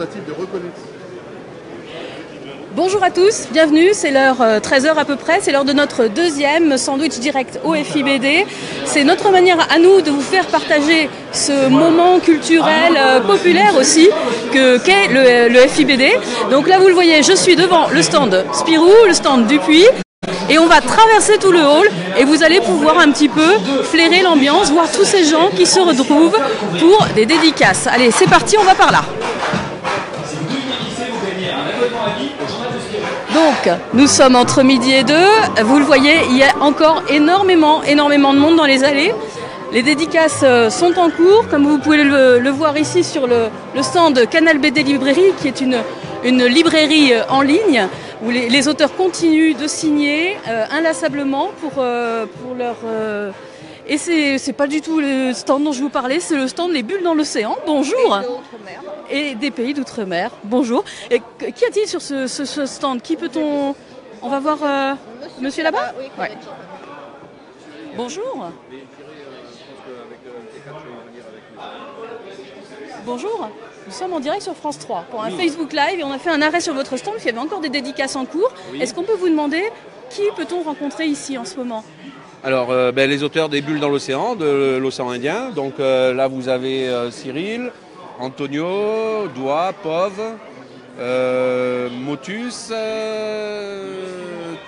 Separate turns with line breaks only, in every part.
tentative de reconnaître.
Bonjour à tous, bienvenue, c'est l'heure 13h à peu près, c'est l'heure de notre deuxième sandwich direct au FIBD. C'est notre manière à nous de vous faire partager ce moment culturel populaire aussi qu'est le FIBD. Donc là vous le voyez, je suis devant le stand Spirou, le stand Dupuis. Et on va traverser tout le hall et vous allez pouvoir un petit peu flairer l'ambiance, voir tous ces gens qui se retrouvent pour des dédicaces. Allez, c'est parti, on va par là. Donc, nous sommes entre midi et 2. Vous le voyez, il y a encore énormément de monde dans les allées. Les dédicaces sont en cours, comme vous pouvez le voir ici sur le stand Canal BD Librairie, qui est une librairie en ligne, où les auteurs continuent de signer inlassablement pour leur... Et c'est pas du tout le stand dont je vous parlais, c'est le stand Les Bulles dans l'Océan. Bonjour. Et des pays d'outre-mer. Bonjour. Et qu'y a-t-il sur ce stand? Qui peut-on... On va voir monsieur là-bas.
Oui.
Ouais. Bonjour. Bonjour. Nous sommes en direct sur France 3 pour un Facebook Live et on a fait un arrêt sur votre stand. Il y avait encore des dédicaces en cours. Oui. Est-ce qu'on peut vous demander qui peut-on rencontrer ici en ce moment?
Alors, les auteurs des Bulles dans l'Océan, de l'océan Indien. Donc là, vous avez Cyril, Antonio, Doua, Pov, Motus,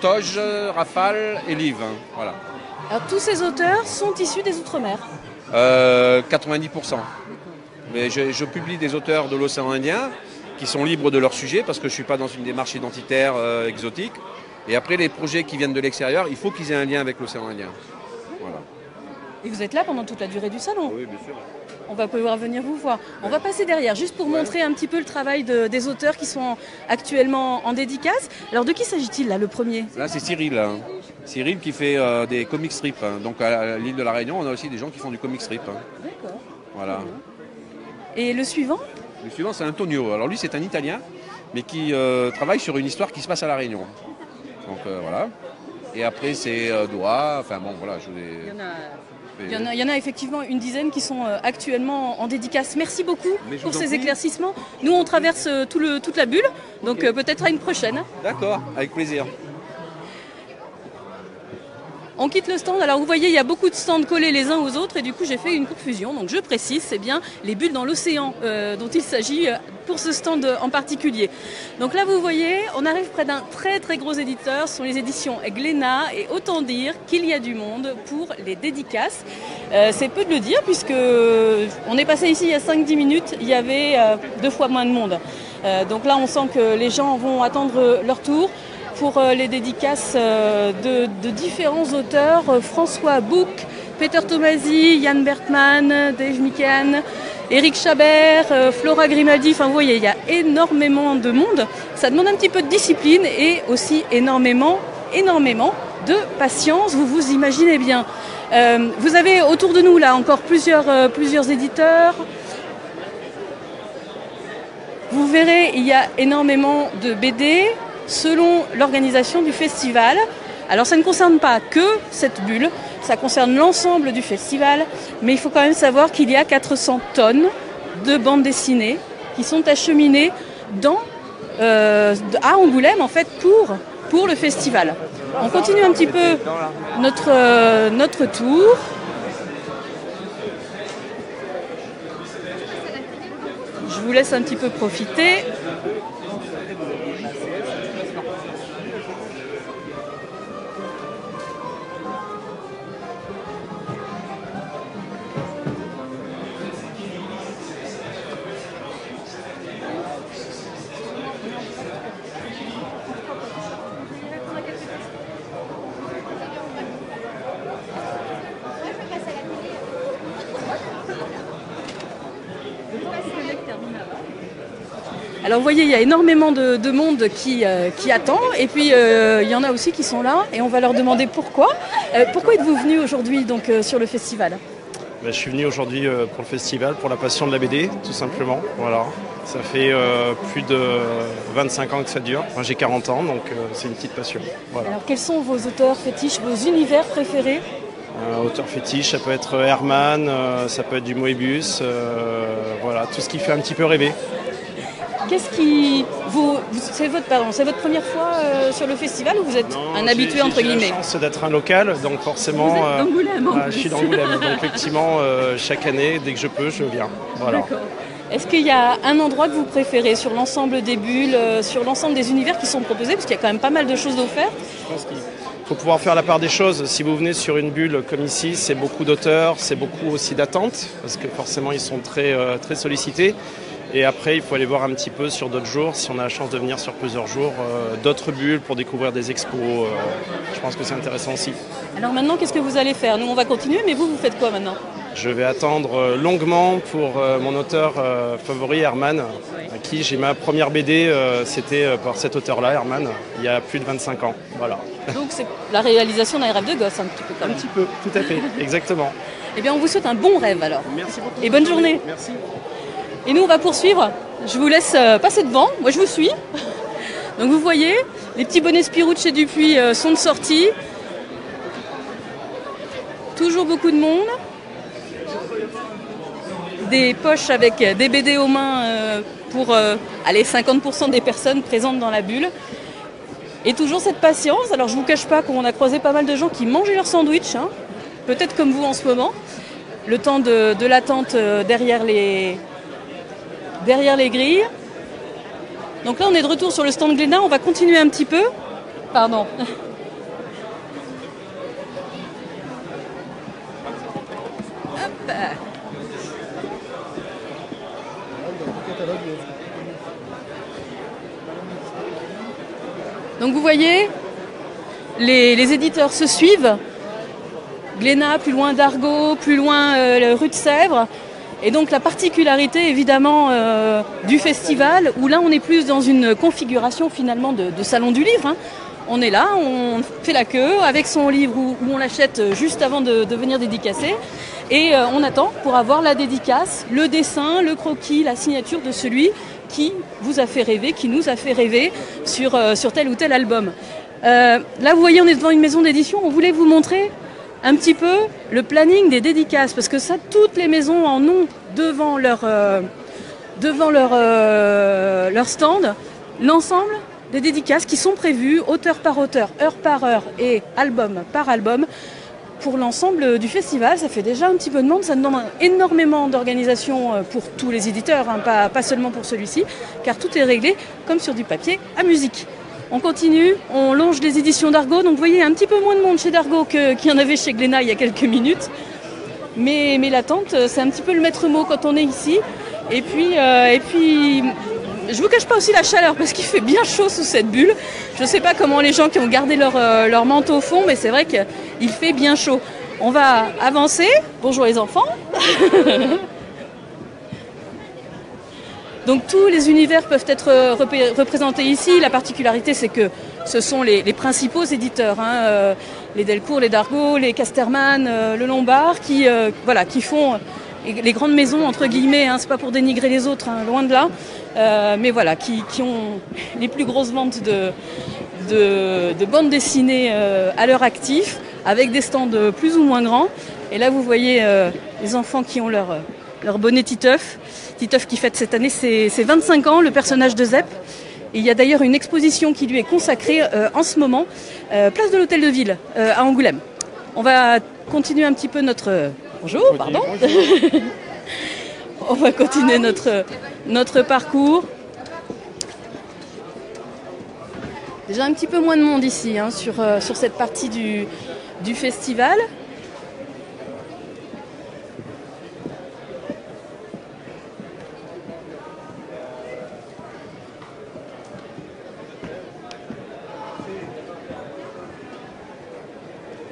Toj, Rafale et Liv. Voilà.
Alors, tous ces auteurs sont issus des Outre-mer
90%. Mais je publie des auteurs de l'océan Indien qui sont libres de leur sujet parce que je ne suis pas dans une démarche identitaire exotique. Et après, les projets qui viennent de l'extérieur, il faut qu'ils aient un lien avec l'océan Indien. Voilà.
Et vous êtes là pendant toute la durée du salon?
Oui, bien sûr.
On va pouvoir venir vous voir. On va passer derrière, juste pour montrer un petit peu le travail des auteurs qui sont actuellement en dédicace. Alors, de qui s'agit-il, là, le premier?
Là, c'est Cyril. Hein. Cyril qui fait des comic strips. Hein. Donc, à l'île de la Réunion, on a aussi des gens qui font du comic strip. Hein.
D'accord.
Voilà.
Et le suivant?
Le suivant, c'est Antonio. Alors, lui, c'est un Italien, mais qui travaille sur une histoire qui se passe à la Réunion. Donc voilà. Et après c'est Doua. Enfin bon voilà.
Il y en a effectivement une dizaine qui sont actuellement en dédicace. Merci beaucoup pour ces éclaircissements. Nous on traverse toute la bulle, donc peut-être à une prochaine.
D'accord, avec plaisir.
On quitte le stand. Alors vous voyez, il y a beaucoup de stands collés les uns aux autres et du coup j'ai fait une confusion. Donc je précise, c'est bien les bulles dans l'océan dont il s'agit pour ce stand en particulier. Donc là vous voyez, on arrive près d'un très très gros éditeur. Ce sont les éditions Glénat et autant dire qu'il y a du monde pour les dédicaces. C'est peu de le dire puisque on est passé ici il y a 5-10 minutes, il y avait 2 fois moins de monde. Donc là on sent que les gens vont attendre leur tour. Pour les dédicaces de différents auteurs, François Bouc, Peter Tomasi, Yann Bertman, Dave Mikan, Éric Chabert, Flora Grimaldi, enfin vous voyez, il y a énormément de monde. Ça demande un petit peu de discipline et aussi énormément de patience, vous vous imaginez bien. Vous avez autour de nous là encore plusieurs éditeurs. Vous verrez, il y a énormément de BD. Selon l'organisation du festival. Alors ça ne concerne pas que cette bulle, ça concerne l'ensemble du festival, mais il faut quand même savoir qu'il y a 400 tonnes de bandes dessinées qui sont acheminées à Angoulême en fait pour le festival. On continue un petit peu notre tour. Je vous laisse un petit peu profiter. Alors vous voyez, il y a énormément de monde qui attend et puis il y en a aussi qui sont là et on va leur demander pourquoi. Pourquoi êtes-vous venu aujourd'hui donc sur le festival?
Je suis venu aujourd'hui pour le festival, pour la passion de la BD, tout simplement. Voilà. Ça fait plus de 25 ans que ça dure. Moi j'ai 40 ans, donc c'est une petite passion. Voilà.
Alors quels sont vos auteurs fétiches, vos univers préférés?
Auteur fétiche, ça peut être Herman, ça peut être du Moebius, voilà, tout ce qui fait un petit peu rêver.
Qu'est-ce qui c'est votre première fois sur le festival ou vous êtes un habitué entre guillemets?
J'ai la chance d'être un local, donc forcément.
Vous êtes d'Angoulême,
je suis d'Angoulême, donc effectivement, chaque année, dès que je peux, je viens. Voilà.
D'accord. Est-ce qu'il y a un endroit que vous préférez sur l'ensemble des bulles, sur l'ensemble des univers qui sont proposés? Parce qu'il y a quand même pas mal de choses offertes.
Je pense qu'il faut pouvoir faire la part des choses. Si vous venez sur une bulle comme ici, c'est beaucoup d'auteurs, c'est beaucoup aussi d'attentes, parce que forcément, ils sont très, très sollicités. Et après, il faut aller voir un petit peu sur d'autres jours, si on a la chance de venir sur plusieurs jours, d'autres bulles pour découvrir des expos. Je pense que c'est intéressant aussi.
Alors maintenant, qu'est-ce que vous allez faire? Nous, on va continuer, mais vous faites quoi maintenant?
Je vais attendre longuement pour mon auteur favori, Herman, à qui j'ai ma première BD, c'était par cet auteur-là, Herman, il y a plus de 25 ans. Voilà.
Donc c'est la réalisation d'un rêve de gosse, un petit peu quand même.
Un petit peu, tout à fait, exactement.
Eh bien, on vous souhaite un bon rêve alors.
Merci beaucoup.
Et bonne journée.
Merci.
Et nous, on va poursuivre. Je vous laisse passer devant. Moi, je vous suis. Donc, vous voyez, les petits bonnets Spirou de chez Dupuis sont de sortie. Toujours beaucoup de monde. Des poches avec des BD aux mains pour 50% des personnes présentes dans la bulle. Et toujours cette patience. Alors, je ne vous cache pas qu'on a croisé pas mal de gens qui mangeaient leur sandwich. Hein. Peut-être comme vous en ce moment. Le temps de l'attente derrière les grilles. Donc là, on est de retour sur le stand Glénat. On va continuer un petit peu. Pardon. Hop. Donc vous voyez, les éditeurs se suivent. Glénat, plus loin d'Argot, plus loin rue de Sèvres. Et donc la particularité évidemment du festival, où là on est plus dans une configuration finalement de salon du livre. Hein. On est là, on fait la queue avec son livre où on l'achète juste avant de venir dédicacer. Et on attend pour avoir la dédicace, le dessin, le croquis, la signature de celui qui vous a fait rêver, qui nous a fait rêver sur tel ou tel album. Là vous voyez, on est devant une maison d'édition, on voulait vous montrer un petit peu le planning des dédicaces, parce que ça, toutes les maisons en ont devant leur stand, l'ensemble des dédicaces qui sont prévues, auteur par auteur, heure par heure et album par album, pour l'ensemble du festival. Ça fait déjà un petit peu de monde, ça demande énormément d'organisation pour tous les éditeurs, hein, pas seulement pour celui-ci, car tout est réglé comme sur du papier à musique. On continue, on longe les éditions d'Argot. Donc vous voyez, un petit peu moins de monde chez d'Argot qu'il y en avait chez Glénat il y a quelques minutes. Mais l'attente, c'est un petit peu le maître mot quand on est ici. Et puis je vous cache pas aussi la chaleur, parce qu'il fait bien chaud sous cette bulle. Je ne sais pas comment les gens qui ont gardé leur manteau font, mais c'est vrai qu'il fait bien chaud. On va avancer. Bonjour les enfants. Donc tous les univers peuvent être représentés ici. La particularité, c'est que ce sont les principaux éditeurs, hein, les Delcourt, les Dargaud, les Casterman, le Lombard, qui font les grandes maisons, entre guillemets, hein, c'est pas pour dénigrer les autres, hein, loin de là, mais voilà, qui ont les plus grosses ventes de bandes dessinées à leur actif, avec des stands plus ou moins grands. Et là, vous voyez les enfants qui ont leur bonnet Titeuf. Titeuf qui fête cette année ses 25 ans, le personnage de Zep. Et il y a d'ailleurs une exposition qui lui est consacrée en ce moment, place de l'Hôtel de Ville, à Angoulême. On va continuer un petit peu notre... Bonjour, pardon. Bonjour. On va continuer notre parcours. Déjà un petit peu moins de monde ici, hein, sur cette partie du festival.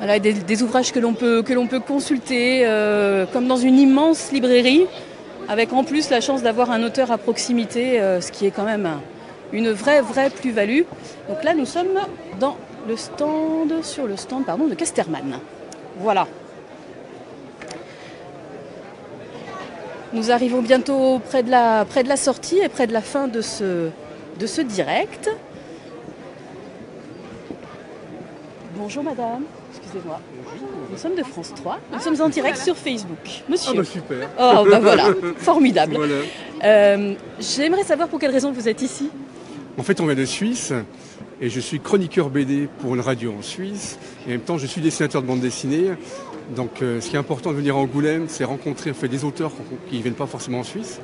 Voilà, des ouvrages que l'on peut consulter, comme dans une immense librairie, avec en plus la chance d'avoir un auteur à proximité, ce qui est quand même une vraie plus-value. Donc là, nous sommes sur le stand de Casterman. Voilà. Nous arrivons bientôt près de la sortie et près de la fin de ce direct. Bonjour madame. Excusez-moi. Nous sommes de France 3. Nous sommes en direct sur Facebook. Monsieur.
Ah bah super.
Oh bah voilà, formidable.
Voilà.
J'aimerais savoir pour quelle raison vous êtes ici.
En fait, on vient de Suisse et je suis chroniqueur BD pour une radio en Suisse. Et en même temps, je suis dessinateur de bande dessinée. Donc, ce qui est important de venir à Angoulême, c'est rencontrer des auteurs qui ne viennent pas forcément en Suisse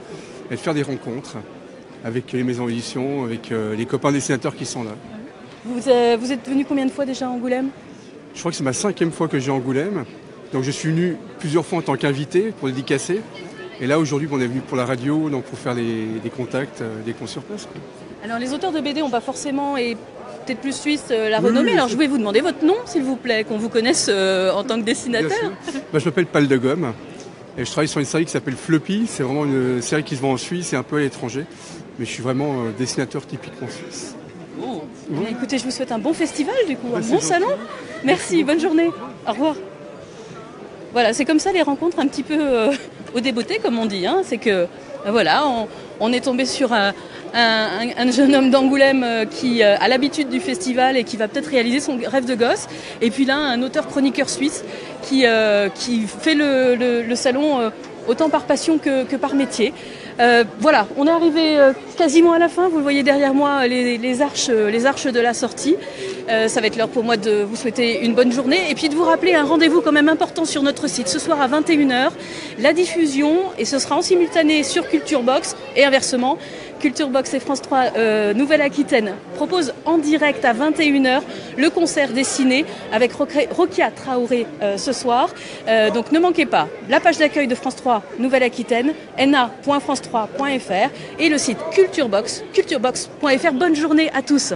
et de faire des rencontres avec les maisons d'édition, avec les copains dessinateurs qui sont là.
Vous êtes venu combien de fois déjà à Angoulême?
Je crois que c'est ma 5e fois que je viens à Angoulême. Donc, je suis venu plusieurs fois en tant qu'invité pour dédicacer. Et là, aujourd'hui, on est venu pour la radio, donc pour faire des contacts, des cons sur place.
Alors, les auteurs de BD n'ont pas forcément, et peut-être plus suisse, la renommée. Alors, je vais vous demander votre nom, s'il vous plaît, qu'on vous connaisse en tant que dessinateur.
Je m'appelle Pal de Gomme et je travaille sur une série qui s'appelle Floppy. C'est vraiment une série qui se vend en Suisse et un peu à l'étranger. Mais je suis vraiment dessinateur typiquement suisse.
Oh. Bien, écoutez, je vous souhaite un bon festival, du coup, un bon salon. Merci, bonne journée. Au revoir. Voilà, c'est comme ça les rencontres un petit peu au débeauté, comme on dit. Hein. C'est que, voilà, on est tombé sur un jeune homme d'Angoulême qui a l'habitude du festival et qui va peut-être réaliser son rêve de gosse. Et puis là, un auteur-chroniqueur suisse qui fait le salon autant par passion que par métier. Voilà, on est arrivé quasiment à la fin. Vous le voyez derrière moi, les arches de la sortie. Ça va être l'heure pour moi de vous souhaiter une bonne journée et puis de vous rappeler un rendez-vous quand même important sur notre site. Ce soir à 21h, la diffusion, et ce sera en simultané sur Culture Box et inversement. Culture Box et France 3 Nouvelle-Aquitaine proposent en direct à 21h le concert dessiné avec Rokia Traoré ce soir. Donc ne manquez pas la page d'accueil de France 3 Nouvelle-Aquitaine, na.france3.fr et le site Culture Box, culturebox.fr. Bonne journée à tous.